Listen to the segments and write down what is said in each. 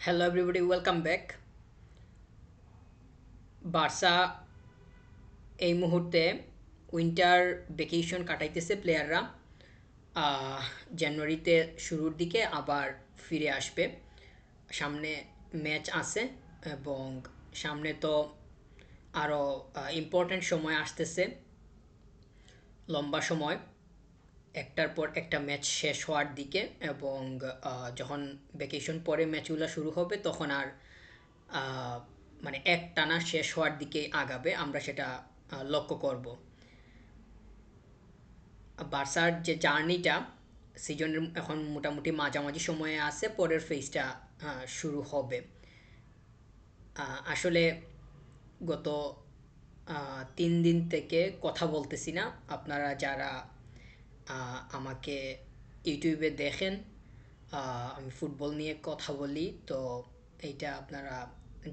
Hello everybody, welcome back. Barca এই মুহূর্তে winter vacation কাটাইতেছে প্লেয়াররা। জানুয়ারিতে শুরুর দিকে আবার ফিরে আসবে। সামনে ম্যাচ আছে এবং সামনে তো আরও ইম্পর্ট্যান্ট সময় আসতেছে, লম্বা সময়, একটার পর একটা ম্যাচ শেষ হওয়ার দিকে। এবং যখন ভ্যাকেশন পরে ম্যাচগুলো শুরু হবে তখন আর আহ, মানে একটানা শেষ হওয়ার দিকে আগাবে, আমরা সেটা লক্ষ্য করব। বার্সার যে জার্নিটা সিজনের এখন মোটামুটি মাঝামাঝি সময়ে আছে, পরের ফেজটা শুরু হবে। আসলে গত 3 দিন থেকে কথা বলতেছি না। আপনারা যারা আমাকে ইউটিউবে দেখেন, আমি ফুটবল নিয়ে কথা বলি, তো এইটা আপনারা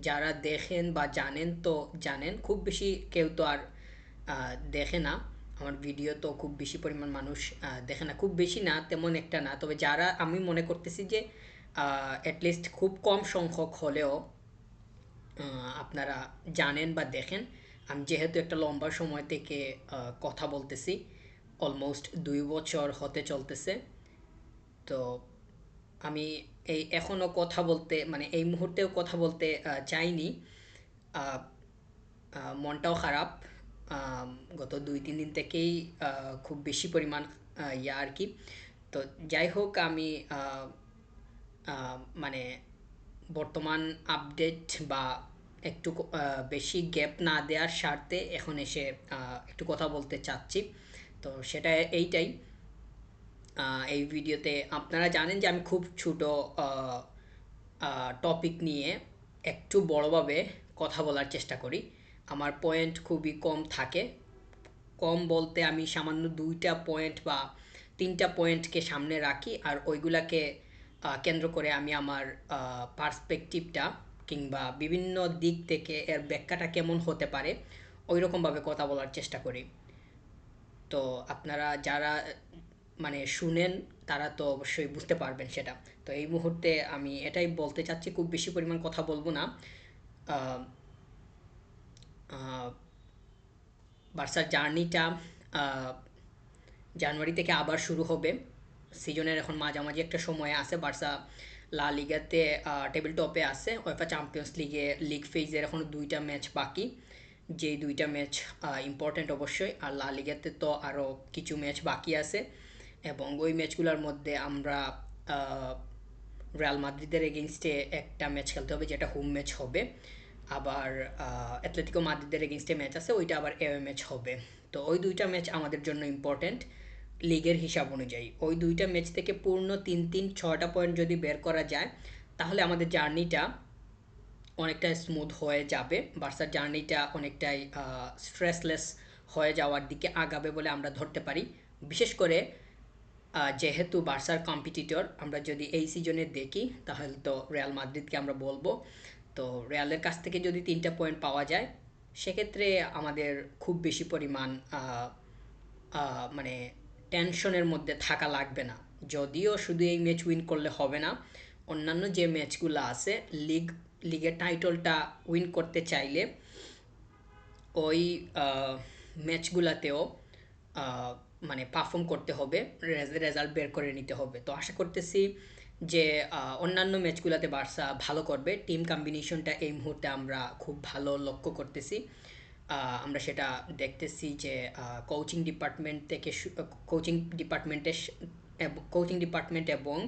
যারা দেখেন বা জানেন তো জানেন। খুব বেশি কেউ তো আর দেখে না আমার ভিডিও, তো খুব বেশি পরিমাণ মানুষ দেখে না, খুব বেশি না, তেমন একটা না। তবে যারা, আমি মনে করতেছি যে অ্যাটলিস্ট খুব কম সংখ্যক হলেও আপনারা জানেন বা দেখেন। আমি যেহেতু একটা লম্বা সময় থেকে কথা বলতেছি, অলমোস্ট 2 বছর হতে চলতেছে, তো আমি এই এখনও কথা বলতে, মানে এই মুহূর্তেও কথা বলতে চাইনি। আহ, মনটাও খারাপ। আম, গত 2-3 দিন থেকেই খুব বেশি পরিমাণ ইয়া আর কি। তো যাই হোক, আমি মানে বর্তমান আপডেট বা একটু বেশি গ্যাপ না দেওয়ার স্বার্থে এখন এসে একটু কথা বলতে চাচ্ছি। তো সেটা এইটাই। এই ভিডিওতে আপনারা জানেন যে আমি খুব ছোট টপিক নিয়ে একটু বড়ভাবে কথা বলার চেষ্টা করি। আমার পয়েন্ট খুবই কম থাকে। কম বলতে আমি সামান্য 2টা পয়েন্ট বা 3টা পয়েন্টকে সামনে রাখি, আর ওইগুলাকে কেন্দ্র করে আমি আমার পার্সপেক্টিভটা কিংবা বিভিন্ন দিক থেকে এর ব্যাখ্যাটা কেমন হতে পারে ওই রকমভাবে কথা বলার চেষ্টা করি। তো আপনারা যারা মানে শুনেন তারা তো অবশ্যই বুঝতে পারবেন সেটা। তো এই মুহূর্তে আমি এটাই বলতে চাচ্ছি, খুব বেশি পরিমাণ কথা বলবো না। আহ, আহ, বার্সার জার্নিটা জানুয়ারি থেকে আবার শুরু হবে। সিজনের এখন মাঝামাঝি একটা সময় আছে। বার্সা লা লিগাতে টেবিল টপে আছে। ওয়েফা চ্যাম্পিয়ন্স লিগে লিগ ফেজের এখন 2টা ম্যাচ বাকি, যেই 2টা ম্যাচ ইম্পর্ট্যান্ট অবশ্যই। আর লা লিগাতে তো আরও কিছু ম্যাচ বাকি আছে, এবং ওই ম্যাচগুলোর মধ্যে আমরা রিয়াল মাদ্রিদের এগেনস্টে একটা ম্যাচ খেলতে হবে, যেটা হোম ম্যাচ হবে। আবার অ্যাথলেটিকো মাদ্রিদের এগেনস্টে ম্যাচ আছে, ওইটা আবার এওয়ে ম্যাচ হবে। তো ওই 2টা ম্যাচ আমাদের জন্য ইম্পর্ট্যান্ট লিগের হিসাব অনুযায়ী। ওই 2টা ম্যাচ থেকে পূর্ণ 3-6টা পয়েন্ট যদি বের করা যায়, তাহলে আমাদের জার্নিটা অনেকটা স্মুথ হয়ে যাবে। বার্সার জার্নিটা অনেকটাই স্ট্রেসলেস হয়ে যাওয়ার দিকে আগাবে বলে আমরা ধরতে পারি। বিশেষ করে যেহেতু বার্সার কম্পিটিটর আমরা যদি এই সিজনে দেখি, তাহলে তো রিয়াল মাদ্রিদকে আমরা বলবো। তো রিয়ালের কাছ থেকে যদি 3টা পয়েন্ট পাওয়া যায়, সেক্ষেত্রে আমাদের খুব বেশি পরিমাণ মানে টেনশনের মধ্যে থাকা লাগবে না। যদিও শুধু এই ম্যাচ উইন করলে হবে না, অন্যান্য যে ম্যাচগুলো আছে, লিগ লিগের টাইটলটা উইন করতে চাইলে ওই ম্যাচগুলাতেও আহ, মানে পারফর্ম করতে হবে, রেজাল্ট বের করে নিতে হবে। তো আশা করতেছি যে অন্যান্য ম্যাচগুলোতে বার্সা ভালো করবে। টিম কম্বিনেশনটা এই মুহূর্তে আমরা খুব ভালো লক্ষ্য করতেছি। আমরা সেটা দেখতেছি যে কোচিং ডিপার্টমেন্ট থেকে কোচিং ডিপার্টমেন্ট এবং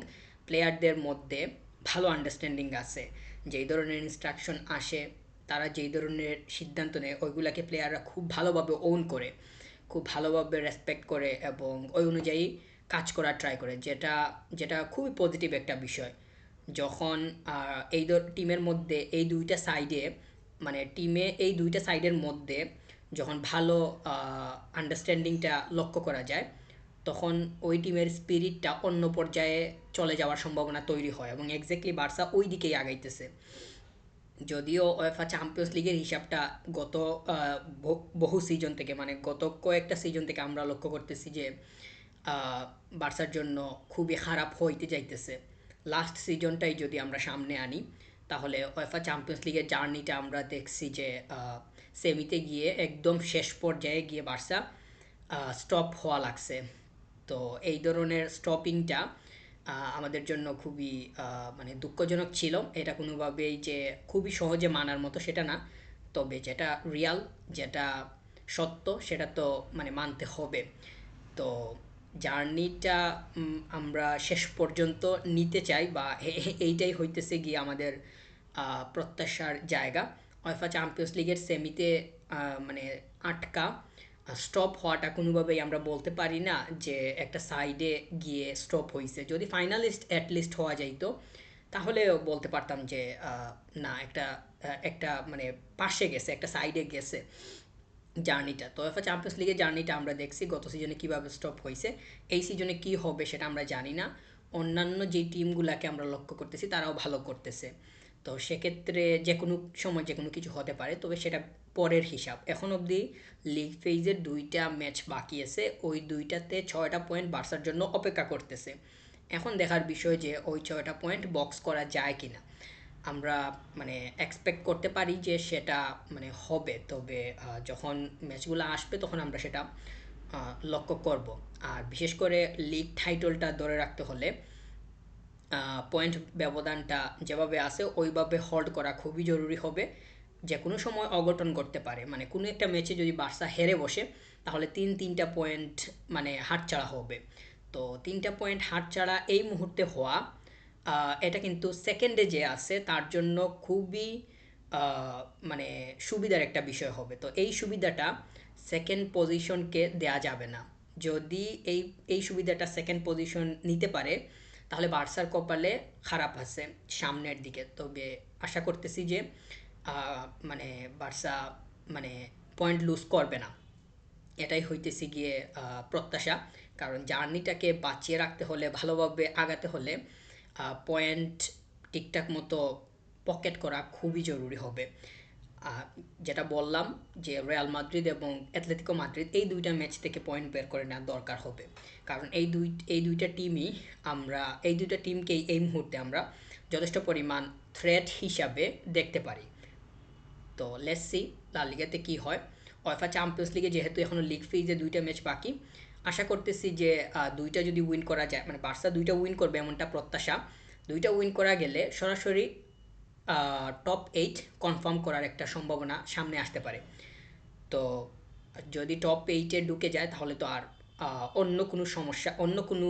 প্লেয়ারদের মধ্যে ভালো আন্ডারস্ট্যান্ডিং আছে। যেই ধরনের ইনস্ট্রাকশন আসে, তারা যেই ধরনের সিদ্ধান্ত নেয়, ওইগুলাকে প্লেয়াররা খুব ভালোভাবে ওন করে, খুব ভালোভাবে রেসপেক্ট করে এবং ওই অনুযায়ী কাজ করার ট্রাই করে, যেটা যেটা খুবই পজিটিভ একটা বিষয়। যখন এই টিমের মধ্যে এই 2টা সাইডে, মানে টিমে এই 2টা সাইডের মধ্যে যখন ভালো আন্ডারস্ট্যান্ডিংটা লক্ষ্য করা যায়, তখন ওই টিমের স্পিরিটটা অন্য পর্যায়ে চলে যাওয়ার সম্ভাবনা তৈরি হয়, এবং এক্স্যাক্টলি বার্সা ওই দিকেই আগাইতেছে। যদিও ওয়েফা চ্যাম্পিয়ন্স লিগের হিসাবটা গত বহু সিজন থেকে, মানে গত কয়েকটা সিজন থেকে আমরা লক্ষ্য করতেছি যে বার্সার জন্য খুবই খারাপ হইতে যাইতেছে। লাস্ট সিজনটাই যদি আমরা সামনে আনি, তাহলে ওয়েফা চ্যাম্পিয়ন্স লিগের জার্নিটা আমরা দেখছি যে সেমিতে গিয়ে একদম শেষ পর্যায়ে গিয়ে বার্সা স্টপ হওয়া লাগছে। তো এই ধরনের স্টপিংটা আমাদের জন্য খুবই মানে দুঃখজনক ছিল। এটা কোনোভাবেই যে খুবই সহজে মানার মতো সেটা না, তবে যেটা রিয়াল, যেটা সত্য সেটা তো মানে মানতে হবে। তো জার্নিটা আমরা শেষ পর্যন্ত নিতে চাই, বা এইটাই হইতেছে গিয়ে আমাদের প্রত্যাশার জায়গা। উয়েফা চ্যাম্পিয়ন্স লিগের সেমিতে মানে আটকা স্টপ হওয়াটা কোনোভাবেই আমরা বলতে পারি না যে একটা সাইডে গিয়ে স্টপ হয়েছে। যদি ফাইনালিস্ট অ্যাটলিস্ট হওয়া যাইতো, তাহলেও বলতে পারতাম যে না, একটা একটা মানে পাশে গেছে, একটা সাইডে গেছে জার্নিটা। তো এফএ চ্যাম্পিয়ন্স লিগের জার্নিটা আমরা দেখছি গত সিজনে কীভাবে স্টপ হয়েছে। এই সিজনে কি হবে সেটা আমরা জানি না। অন্যান্য যে টিমগুলোকে আমরা লক্ষ্য করতেছি তারাও ভালো করতেছে। তো সেক্ষেত্রে যে কোনো সময় যে কোনো কিছু হতে পারে, তবে সেটা পরের হিসাব। এখন অবধি লিগ ফেজের 2টা ম্যাচ বাকি আছে, ওই 2টাতে 6টা পয়েন্ট বার্সার জন্য অপেক্ষা করতেছে। এখন দেখার বিষয় যে ওই 6টা পয়েন্ট বক্স করা যায় কিনা। আমরা মানে এক্সপেক্ট করতে পারি যে সেটা মানে হবে, তবে যখন ম্যাচগুলো আসবে তখন আমরা সেটা লক্ষ্য করব। আর বিশেষ করে লিগ টাইটেলটা ধরে রাখতে হলে পয়েন্ট ব্যবধানটা যেভাবে আছে ওইভাবে হোল্ড করা খুবই জরুরি হবে। যে কোনো সময় অঘটন করতে পারে, মানে কোনো একটা ম্যাচে যদি বার্সা হেরে বসে, তাহলে তিনটা পয়েন্ট মানে হাতছাড়া হবে। তো 3টা পয়েন্ট হাতছাড়া এই মুহূর্তে হওয়া, এটা কিন্তু সেকেন্ডে যে আছে তার জন্য খুবই মানে সুবিধার একটা বিষয় হবে। তো এই সুবিধাটা সেকেন্ড পজিশনকে দেয়া যাবে না। যদি এই এই সুবিধাটা সেকেন্ড পজিশন নিতে পারে, তাহলে বার্সার কপালে খারাপ আছে সামনের দিকে। তবে আশা করতেছি যে মানে বার্সা মানে পয়েন্ট লুজ করবে না, এটাই হইতেছে গিয়ে প্রত্যাশা। কারণ জার্নিটাকে বাঁচিয়ে রাখতে হলে, ভালোভাবে আগাতে হলে পয়েন্ট ঠিকঠাক মতো পকেট করা খুবই জরুরি হবে। যেটা বললাম যে রিয়াল মাদ্রিদ এবং অ্যাটলেটিকো মাদ্রিদ এই 2টা ম্যাচ থেকে পয়েন্ট বের করে নেওয়ার দরকার হবে। কারণ এই দুইটা টিমই আমরা এই দুইটা টিমকেই এই মুহূর্তে আমরা যথেষ্ট পরিমাণ থ্রেট হিসাবে দেখতে পারি। তো লেটস সি লা লিগাতে কী হয়। উয়েফা চ্যাম্পিয়ন্স লিগে যেহেতু এখনও লিগ ফেজে 2টা ম্যাচ বাকি, আশা করতেছি যে 2টা যদি উইন করা যায়, মানে বার্সা 2টা উইন করবে এমনটা প্রত্যাশা। 2টা উইন করা গেলে সরাসরি টপ 8 কনফার্ম করার একটা সম্ভাবনা সামনে আসতে পারে। তো যদি টপ 8-এ ঢুকে যায়, তাহলে তো আর অন্য কোনো সমস্যা, অন্য কোনো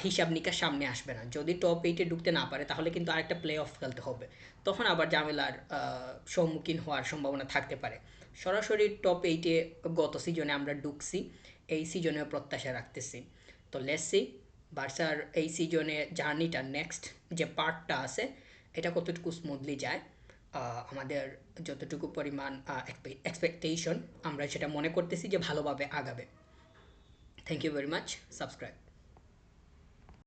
হিসাব নিকাশ সামনে আসবে না। যদি টপ 8-এ ঢুকতে না পারে, তাহলে কিন্তু আরেকটা প্লে অফ খেলতে হবে। তখন আবার ঝামেলার সম্মুখীন হওয়ার সম্ভাবনা থাকতে পারে। সরাসরি টপ 8-এ গত সিজনে আমরা ঢুকছি, এই সিজনেও প্রত্যাশা রাখতেছি। তো লেটস সি বার্সার এই সিজনে জার্নিটা, নেক্সট যে পার্টটা আছে, এটা কতটুকু স্মুথলি যায়। আমাদের যতটুকু পরিমাণ এক্সপেকটেশন, আমরা সেটা মনে করতেছি যে ভালোভাবে আগাবে। Thank you very much. Subscribe.